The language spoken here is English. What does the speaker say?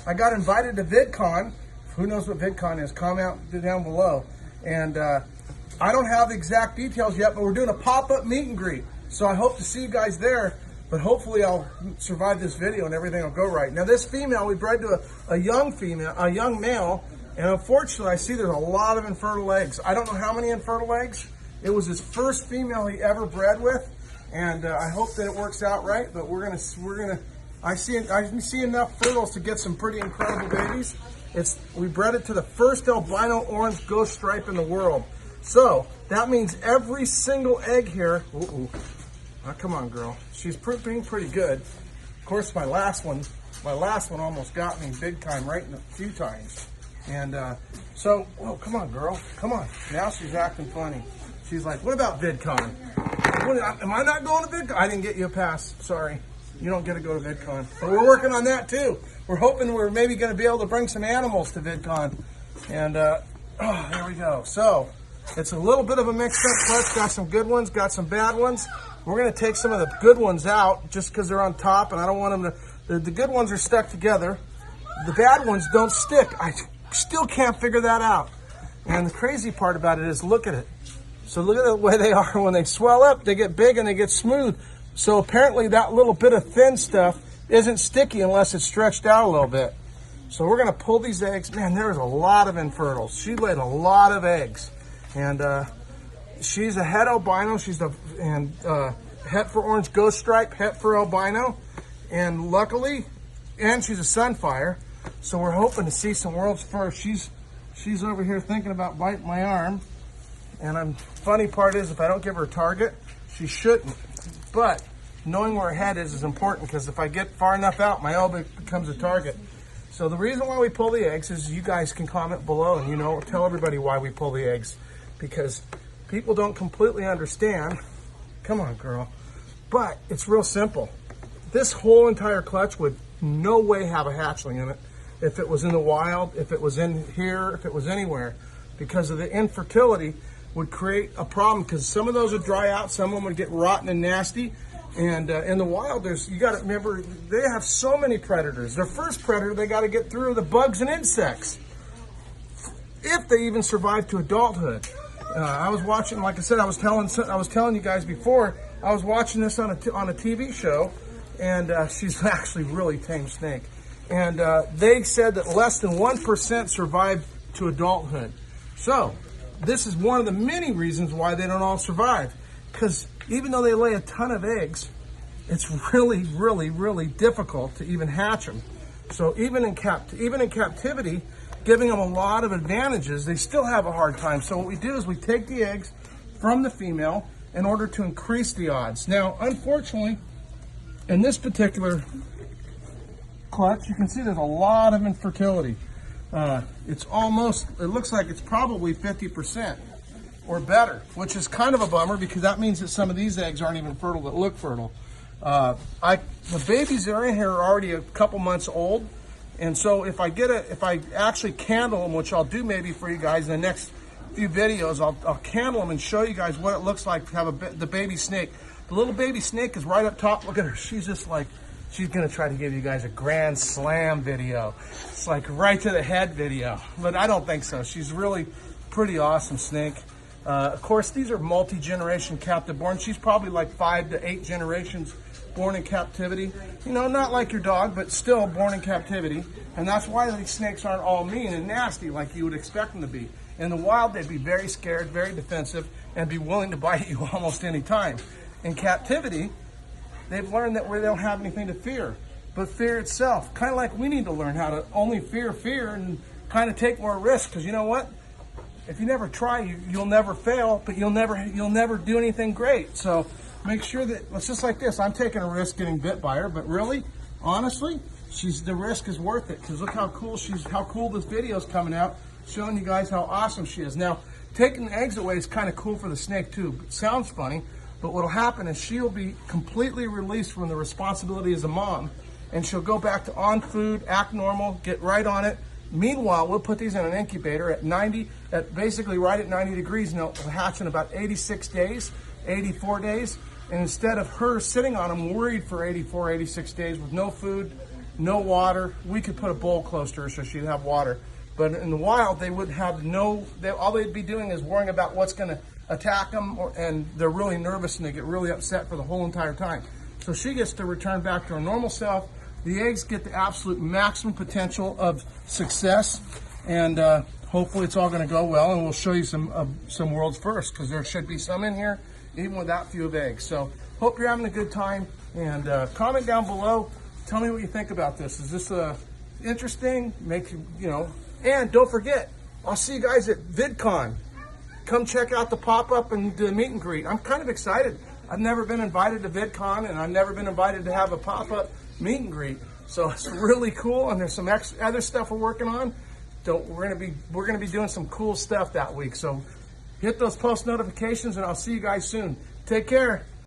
I got invited to VidCon. Who knows what VidCon is? Comment down below. And I don't have the exact details yet, but we're doing a pop-up meet and greet. So I hope to see you guys there, but hopefully I'll survive this video and everything will go right. Now this female, we bred to a young male, and unfortunately I see there's a lot of infertile eggs. I don't know how many infertile eggs. It was his first female he ever bred with, and I hope that it works out right, but I see enough fertiles to get some pretty incredible babies. We bred it to the first albino orange ghost stripe in the world. So that means every single egg here, oh, come on girl. She's being pretty good. Of course, my last one almost got me big time right in a few times. And so, oh, come on girl, come on. Now she's acting funny. She's like, what about VidCon? Am I not going to VidCon? I didn't get you a pass, sorry. You don't get to go to VidCon. But we're working on that too. We're hoping we're maybe going to be able to bring some animals to VidCon. And there we go. So it's a little bit of a mixed up clutch. Got some good ones, got some bad ones. We're going to take some of the good ones out just because they're on top, and I don't want them to, the good ones are stuck together. The bad ones don't stick. I still can't figure that out. And the crazy part about it is, look at it. So look at the way they are when they swell up, they get big and they get smooth. So apparently that little bit of thin stuff isn't sticky unless it's stretched out a little bit. So we're gonna pull these eggs. Man, there's a lot of infertiles. She laid a lot of eggs. And she's a het albino. She's het for orange ghost stripe, het for albino. And luckily, and she's a sunfire. So we're hoping to see some world's first. She's over here thinking about biting my arm. And funny part is, if I don't give her a target, she shouldn't. But knowing where her head is important, because if I get far enough out, my elbow becomes a target. So the reason why we pull the eggs is you guys can comment below and tell everybody why we pull the eggs, because people don't completely understand. Come on, girl. But it's real simple. This whole entire clutch would no way have a hatchling in it if it was in the wild, if it was in here, if it was anywhere, because of the infertility would create a problem, because some of those would dry out, some of them would get rotten and nasty. And in the wild, you got to remember, they have so many predators. Their first predator, they got to get through the bugs and insects, if they even survive to adulthood. I was watching, like I said, I was telling you guys before, I was watching this on a TV show, and she's actually really tame snake. And they said that less than 1% survive to adulthood. So this is one of the many reasons why they don't all survive, because even though they lay a ton of eggs, it's really, really, really difficult to even hatch them. So even in captivity, giving them a lot of advantages, they still have a hard time. So what we do is we take the eggs from the female in order to increase the odds. Now, unfortunately, in this particular clutch, you can see there's a lot of infertility. It looks like it's probably 50% or better, which is kind of a bummer, because that means that some of these eggs aren't even fertile that look fertile. The babies that are in here are already a couple months old, and so if I actually candle them, which I'll do maybe for you guys in the next few videos, I'll candle them and show you guys what it looks like to have the baby snake. The little baby snake is right up top. Look at her. She's just like, she's gonna try to give you guys a grand slam video. It's like right to the head video, but I don't think so. She's really pretty awesome snake. Of course, these are multi-generation captive born. She's probably like 5 to 8 generations born in captivity. Not like your dog, but still born in captivity. And that's why these snakes aren't all mean and nasty like you would expect them to be. In the wild, they'd be very scared, very defensive, and be willing to bite you almost any time. In captivity, they've learned that we don't have anything to fear, but fear itself. Kind of like we need to learn how to only fear and kind of take more risk, because you know what? If you never try, you'll never fail, but you'll never do anything great. So make sure that, it's just like this. I'm taking a risk getting bit by her, but really, honestly, the risk is worth it, because look how cool this video is coming out, showing you guys how awesome she is. Now, taking the eggs away is kind of cool for the snake too. It sounds funny, but what'll happen is she'll be completely released from the responsibility as a mom, and she'll go back to on food, act normal, get right on it. Meanwhile, we'll put these in an incubator at basically right at 90 degrees, and they'll hatch in about 86 days, 84 days. And instead of her sitting on them worried for 84, 86 days with no food, no water. We could put a bowl close to her so she'd have water. But in the wild, they would have all they'd be doing is worrying about what's going to attack them, and they're really nervous and they get really upset for the whole entire time. So she gets to return back to her normal self. The eggs get the absolute maximum potential of success, and hopefully it's all going to go well, and we'll show you some world's first, because there should be some in here, even with that few of eggs. So hope you're having a good time, and comment down below. Tell me what you think about this. Is this interesting? And don't forget, I'll see you guys at VidCon. Come check out the pop-up and the meet and greet. I'm kind of excited. I've never been invited to VidCon, and I've never been invited to have a pop-up meet and greet. So it's really cool, and there's some other stuff we're working on. We're gonna be doing some cool stuff that week. So hit those post notifications, and I'll see you guys soon. Take care.